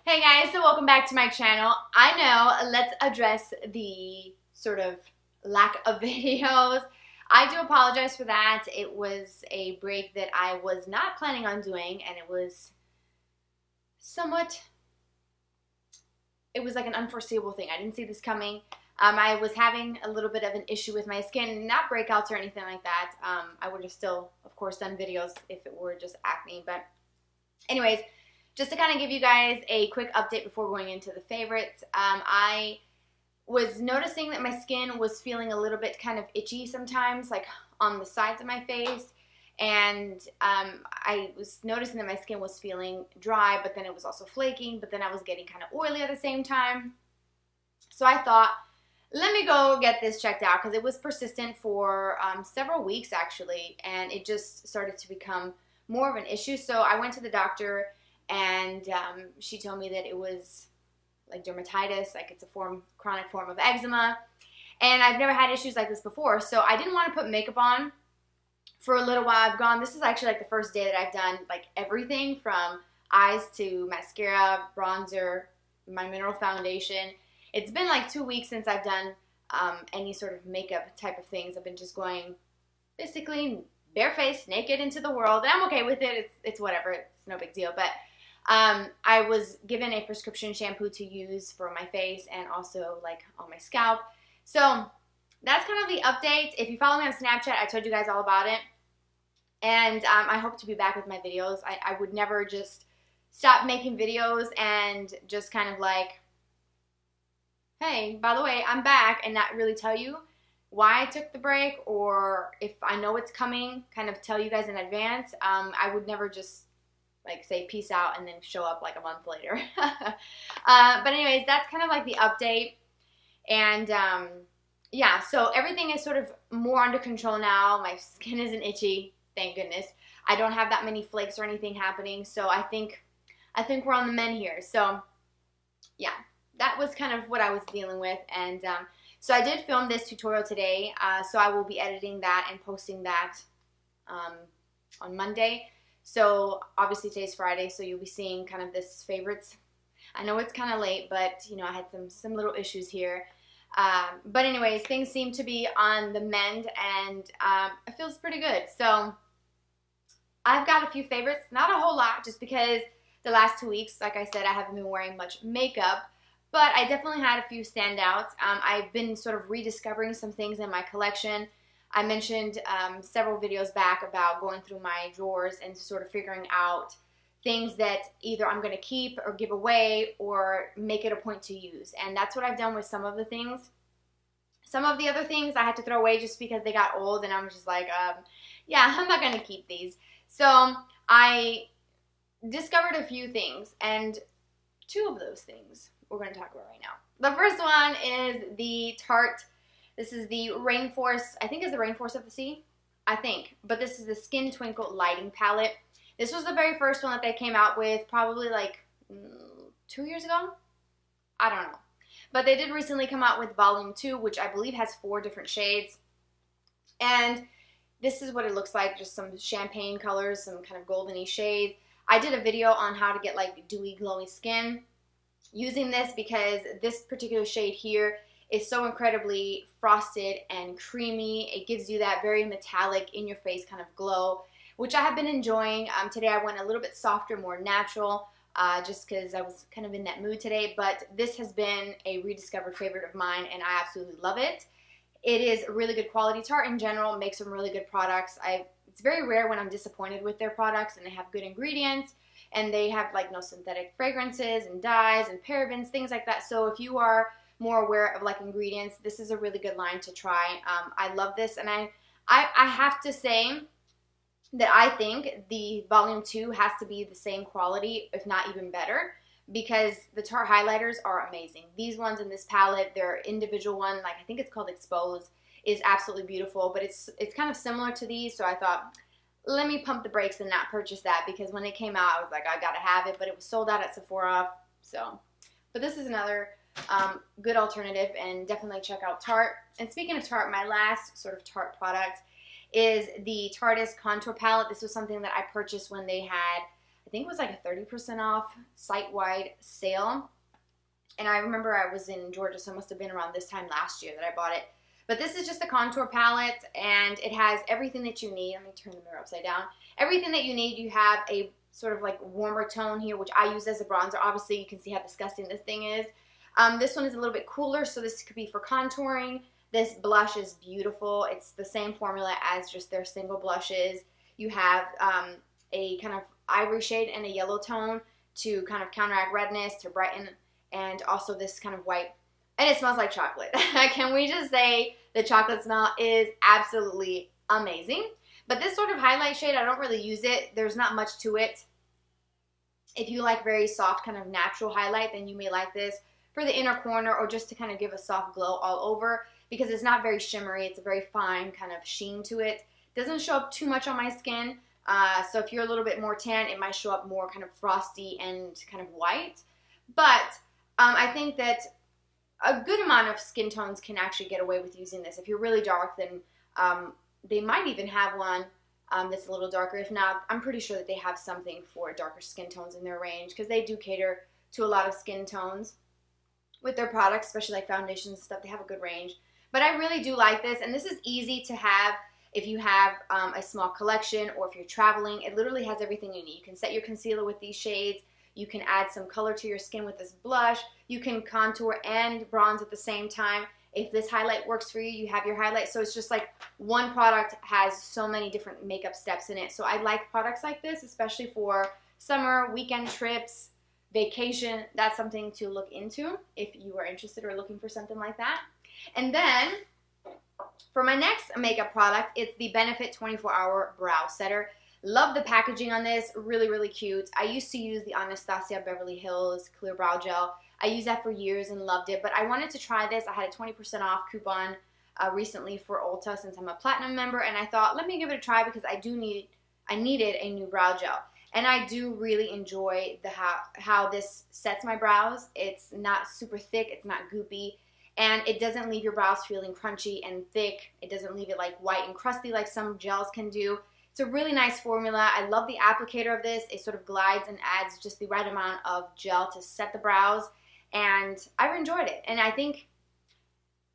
Hey guys, so welcome back to my channel. I know, let's address the sort of lack of videos. I do apologize for that. It was a break that I was not planning on doing, and it was like an unforeseeable thing. I didn't see this coming. I was having a little bit of an issue with my skin, not breakouts or anything like that. I would have still, of course, done videos if it were just acne, but anyways, just to kind of give you guys a quick update before going into the favorites, I was noticing that my skin was feeling a little bit kind of itchy sometimes, like on the sides of my face, and I was noticing that my skin was feeling dry, but then it was also flaking, but then I was getting kind of oily at the same time. So I thought, let me go get this checked out, because it was persistent for several weeks actually, and it just started to become more of an issue. So I went to the doctor, and she told me that it was like dermatitis, like it's a chronic form of eczema, and I've never had issues like this before, so I didn't want to put makeup on for a little while. This is actually like the first day that I've done like everything from eyes to mascara, bronzer, my mineral foundation. It's been like 2 weeks since I've done any sort of makeup type of things. I've been just going basically barefaced, naked into the world, and I'm okay with it. It's whatever, it's no big deal, but I was given a prescription shampoo to use for my face and also like on my scalp. So that's kind of the update. If you follow me on Snapchat, I told you guys all about it. And I hope to be back with my videos. I would never just stop making videos and just kind of like, hey, by the way, I'm back, and not really tell you why I took the break, or if I know it's coming, kind of tell you guys in advance. I would never just like say peace out and then show up like a month later. But anyways, that's kind of like the update. And yeah, so everything is sort of more under control now. My skin isn't itchy, thank goodness. I don't have that many flakes or anything happening, so I think we're on the mend here. So yeah, that was kind of what I was dealing with. And so I did film this tutorial today, so I will be editing that and posting that on Monday. So obviously today's Friday, so you'll be seeing kind of this favorites. I know it's kind of late, but you know, I had some little issues here. But anyways, things seem to be on the mend, and it feels pretty good. So I've got a few favorites, not a whole lot, just because the last 2 weeks, like I said, I haven't been wearing much makeup, but I definitely had a few standouts. I've been sort of rediscovering some things in my collection. I mentioned several videos back about going through my drawers and sort of figuring out things that either I'm going to keep or give away or make it a point to use. And that's what I've done with some of the things. Some of the other things I had to throw away just because they got old, and I'm just like, yeah, I'm not going to keep these. So I discovered a few things, and two of those things we're going to talk about right now. The first one is the Tarte. This is the Rainforest, I think it's the Rainforest of the Sea, I think. But this is the Skin Twinkle Lighting Palette. This was the very first one that they came out with, probably like 2 years ago? I don't know. But they did recently come out with Volume 2, which I believe has 4 different shades. And this is what it looks like, just some champagne colors, some kind of golden-y shades. I did a video on how to get like dewy, glowy skin using this, because this particular shade here is so incredibly frosted and creamy. It gives you that very metallic, in-your-face kind of glow, which I have been enjoying. Today I went a little bit softer, more natural, just because I was kind of in that mood today. But this has been a rediscovered favorite of mine, and I absolutely love it. It is really good quality. Tarte in general makes some really good products. It's very rare when I'm disappointed with their products, and they have good ingredients, and they have like no synthetic fragrances and dyes and parabens, things like that. So if you are more aware of like ingredients, this is a really good line to try. I love this, and I have to say that I think the Volume 2 has to be the same quality, if not even better, because the Tarte highlighters are amazing. These ones in this palette, their individual one, like I think it's called Expose, is absolutely beautiful, but it's kind of similar to these, so I thought, let me pump the brakes and not purchase that, because when it came out, I was like, I gotta have it, but it was sold out at Sephora, so. But this is another good alternative, and definitely check out Tarte. And speaking of Tarte, my last sort of Tarte product is the Tartiest Contour Palette. This was something that I purchased when they had, I think it was like a 30% off site-wide sale. And I remember I was in Georgia, so it must have been around this time last year that I bought it. But this is just a contour palette, and it has everything that you need. Let me turn the mirror upside down. Everything that you need. You have a sort of like warmer tone here, which I use as a bronzer. Obviously, you can see how disgusting this thing is. This one is a little bit cooler, so this could be for contouring. This blush is beautiful. It's the same formula as just their single blushes. You have a kind of ivory shade and a yellow tone to kind of counteract redness, to brighten, and also this kind of white. And it smells like chocolate. Can we just say the chocolate smell is absolutely amazing? But this sort of highlight shade, I don't really use it. There's not much to it. If you like very soft kind of natural highlight, then you may like this for the inner corner or just to kind of give a soft glow all over, because it's not very shimmery. It's a very fine kind of sheen to it. Doesn't show up too much on my skin. So if you're a little bit more tan, it might show up more kind of frosty and kind of white. But I think that a good amount of skin tones can actually get away with using this. If you're really dark, then they might even have one that's a little darker. If not, I'm pretty sure that they have something for darker skin tones in their range, because they do cater to a lot of skin tones with their products, especially like foundations and stuff. They have a good range. But I really do like this, and this is easy to have if you have a small collection or if you're traveling. It literally has everything you need. You can set your concealer with these shades. You can add some color to your skin with this blush. You can contour and bronze at the same time. If this highlight works for you, you have your highlight. So it's just like one product has so many different makeup steps in it. So I like products like this, especially for summer, weekend trips, vacation. That's something to look into if you are interested or looking for something like that. And then for my next makeup product, it's the Benefit 24-Hour Brow Setter. Love the packaging on this. Really, really cute. I used to use the Anastasia Beverly Hills Clear Brow Gel. I used that for years and loved it, but I wanted to try this. I had a 20% off coupon recently for Ulta since I'm a Platinum member, and I thought, let me give it a try because I needed a new brow gel. And I do really enjoy how this sets my brows. It's not super thick. It's not goopy. And it doesn't leave your brows feeling crunchy and thick. It doesn't leave it like white and crusty like some gels can do. It's a really nice formula. I love the applicator of this. It sort of glides and adds just the right amount of gel to set the brows. And I've enjoyed it. And I think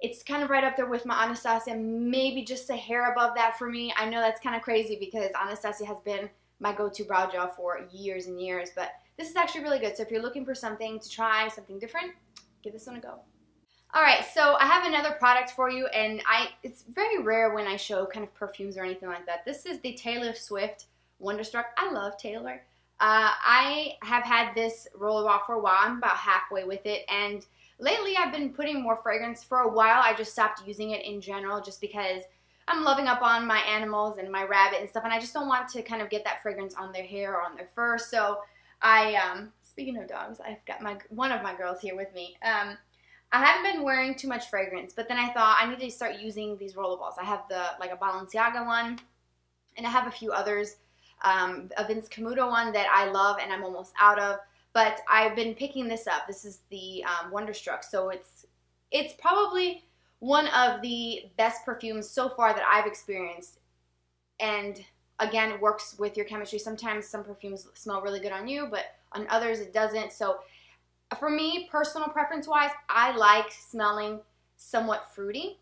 it's kind of right up there with my Anastasia, maybe just a hair above that for me. I know that's kind of crazy because Anastasia has been my go-to brow gel for years and years. But this is actually really good. So if you're looking for something to try, something different, give this one a go. Alright, so I have another product for you, and it's very rare when I show kind of perfumes or anything like that. This is the Taylor Swift Wonderstruck. I love Taylor. I have had this roll-off for a while. I'm about halfway with it, and lately I've been putting more fragrance. For a while I just stopped using it in general just because I'm loving up on my animals and my rabbit and stuff, and I just don't want to kind of get that fragrance on their hair or on their fur. So speaking of dogs, I've got one of my girls here with me. I haven't been wearing too much fragrance, but then I thought I need to start using these rollerballs. I have like a Balenciaga one, and I have a few others. A Vince Camuto one that I love and I'm almost out of, but I've been picking this up. This is the Wonderstruck, so it's probably one of the best perfumes so far that I've experienced, and again, it works with your chemistry. Sometimes some perfumes smell really good on you, but on others it doesn't. So for me, personal preference-wise, I like smelling somewhat fruity.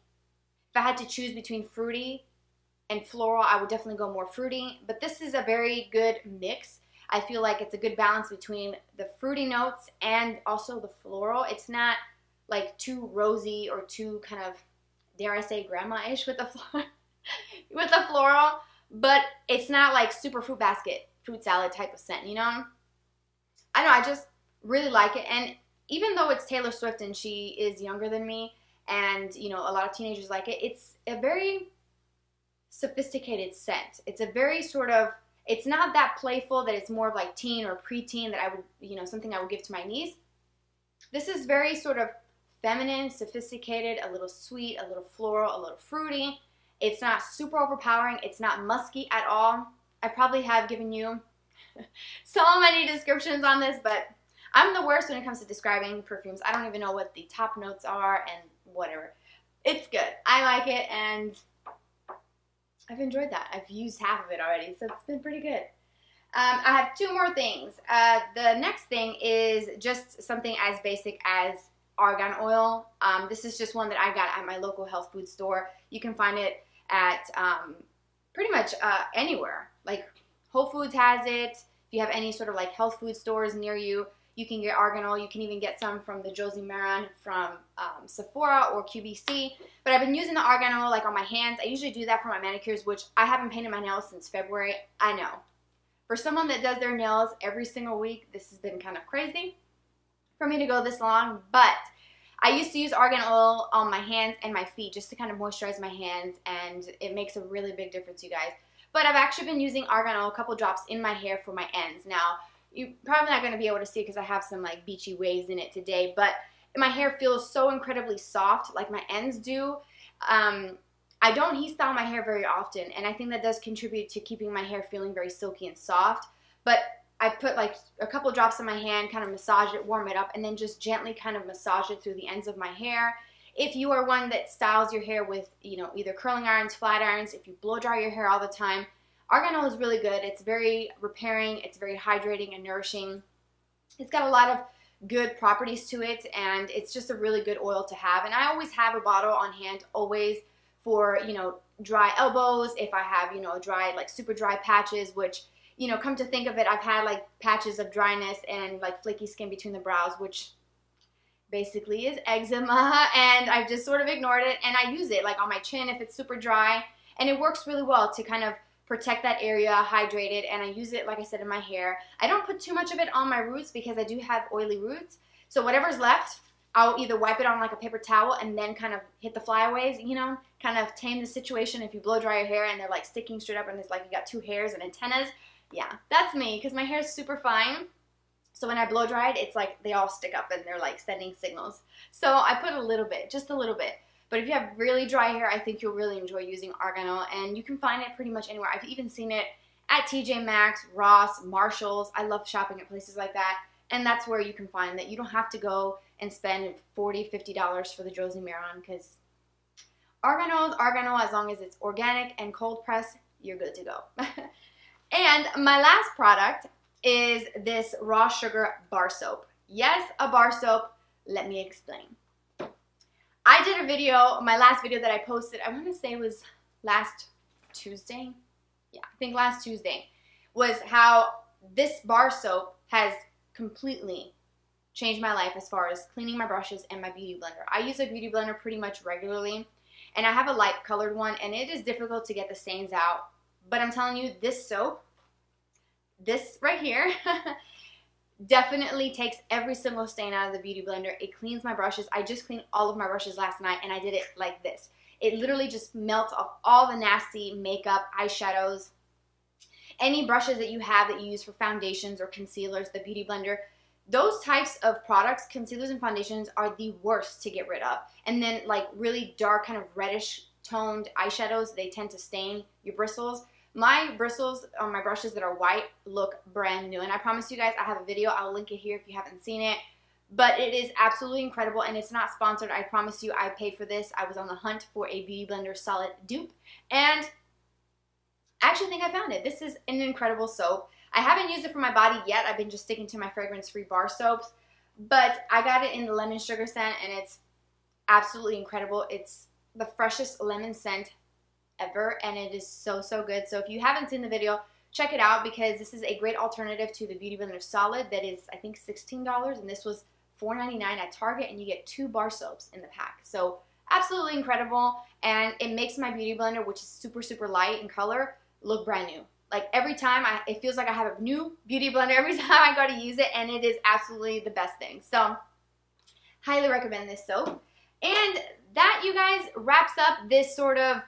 If I had to choose between fruity and floral, I would definitely go more fruity. But this is a very good mix. I feel like it's a good balance between the fruity notes and also the floral. It's not like too rosy or too kind of, dare I say, grandma-ish with the floral. But it's not like super fruit basket, fruit salad type of scent, you know? I don't know, I just really like it. And even though it's Taylor Swift and she is younger than me, and you know a lot of teenagers like it, it's a very sophisticated scent. It's a very sort of, it's not that playful that it's more of like teen or preteen that I would, you know, something I would give to my niece. This is very sort of feminine, sophisticated, a little sweet, a little floral, a little fruity. It's not super overpowering. It's not musky at all. I probably have given you so many descriptions on this, but I'm the worst when it comes to describing perfumes. I don't even know what the top notes are and whatever. It's good. I like it, and I've enjoyed that. I've used half of it already, so it's been pretty good. I have two more things. The next thing is just something as basic as Argan Oil. This is just one that I got at my local health food store. You can find it at pretty much anywhere. Like Whole Foods has it. If you have any sort of like health food stores near you, you can get Argan Oil. You can even get some from the Josie Maran from Sephora or QVC. But I've been using the Argan Oil like on my hands. I usually do that for my manicures, which I haven't painted my nails since February. I know. For someone that does their nails every single week, this has been kind of crazy for me to go this long. But I used to use Argan Oil on my hands and my feet just to kind of moisturize my hands, and it makes a really big difference, you guys. But I've actually been using Argan Oil, a couple drops in my hair for my ends. Now, you're probably not going to be able to see it because I have some like beachy waves in it today, but my hair feels so incredibly soft like my ends do. I don't heat style my hair very often, and I think that does contribute to keeping my hair feeling very silky and soft. But I put like a couple drops in my hand, kind of massage it, warm it up, and then just gently kind of massage it through the ends of my hair. If you are one that styles your hair with, you know, either curling irons, flat irons, if you blow dry your hair all the time, Argan Oil is really good. It's very repairing, it's very hydrating and nourishing. It's got a lot of good properties to it, and it's just a really good oil to have. And I always have a bottle on hand, always, for, you know, dry elbows, if I have, you know, dry, like super dry patches, which, you know, come to think of it, I've had like patches of dryness and like flaky skin between the brows, which basically is eczema, and I've just sort of ignored it, and I use it like on my chin if it's super dry, and it works really well to kind of protect that area, hydrate it, and I use it, like I said, in my hair. I don't put too much of it on my roots because I do have oily roots, so whatever's left, I'll either wipe it on like a paper towel and then kind of hit the flyaways, you know, kind of tame the situation. If you blow dry your hair and they're like sticking straight up and it's like you got two hairs and antennas, yeah, that's me, because my hair is super fine. So when I blow dry it, it's like they all stick up and they're like sending signals. So I put a little bit, just a little bit. But if you have really dry hair, I think you'll really enjoy using Argan Oil, and you can find it pretty much anywhere. I've even seen it at TJ Maxx, Ross, Marshalls. I love shopping at places like that, and that's where you can find that. You don't have to go and spend $40, $50 for the Josie Maran, because Argan Oil is Argan Oil. As long as it's organic and cold pressed, you're good to go. And my last product is this raw sugar bar soap. Yes, a bar soap. Let me explain. I did a video, my last video that I posted, I want to say it was last Tuesday. Yeah, I think last Tuesday, was how this bar soap has completely changed my life as far as cleaning my brushes and my beauty blender. I use a beauty blender pretty much regularly, and I have a light colored one, and it is difficult to get the stains out. But I'm telling you, this soap, this right here, definitely takes every single stain out of the beauty blender. It cleans my brushes. I just cleaned all of my brushes last night, and I did it like this. It literally just melts off all the nasty makeup, eyeshadows, any brushes that you have that you use for foundations or concealers, the beauty blender. Those types of products, concealers and foundations, are the worst to get rid of. And then like really dark, kind of reddish toned eyeshadows, they tend to stain your bristles. My bristles on my brushes that are white look brand new, and I promise you guys, I have a video, I'll link it here if you haven't seen it, but it is absolutely incredible, and it's not sponsored. I promise you, I paid for this. I was on the hunt for a Beauty Blender solid dupe, and I actually think I found it. This is an incredible soap. I haven't used it for my body yet. I've been just sticking to my fragrance-free bar soaps, but I got it in the lemon sugar scent, and it's absolutely incredible. It's the freshest lemon scent ever, and it is so, so good. So if you haven't seen the video, check it out, because this is a great alternative to the Beauty Blender Solid that is, I think, $16, and this was $4.99 at Target, and you get 2 bar soaps in the pack. So absolutely incredible, and it makes my Beauty Blender, which is super, super light in color, look brand new. Like every time, it feels like I have a new Beauty Blender every time I go to use it, and it is absolutely the best thing. So highly recommend this soap. And that, you guys, wraps up this sort of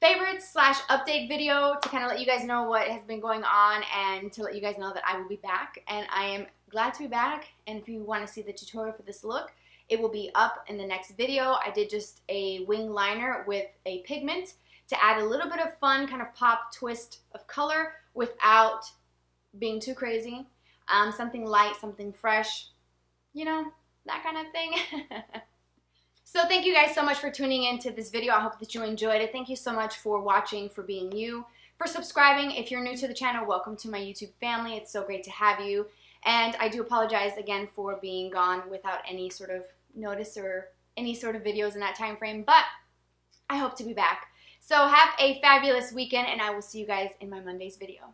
favorites / update video to kind of let you guys know what has been going on, and to let you guys know that I will be back, and I am glad to be back. And if you want to see the tutorial for this look, it will be up in the next video. I did just a wing liner with a pigment to add a little bit of fun kind of pop twist of color without being too crazy. Something light, something fresh, you know, that kind of thing. So thank you guys so much for tuning in to this video. I hope that you enjoyed it. Thank you so much for watching, for being you, for subscribing. If you're new to the channel, welcome to my YouTube family. It's so great to have you. And I do apologize again for being gone without any sort of notice or any sort of videos in that time frame, but I hope to be back. So have a fabulous weekend, and I will see you guys in my Monday's video.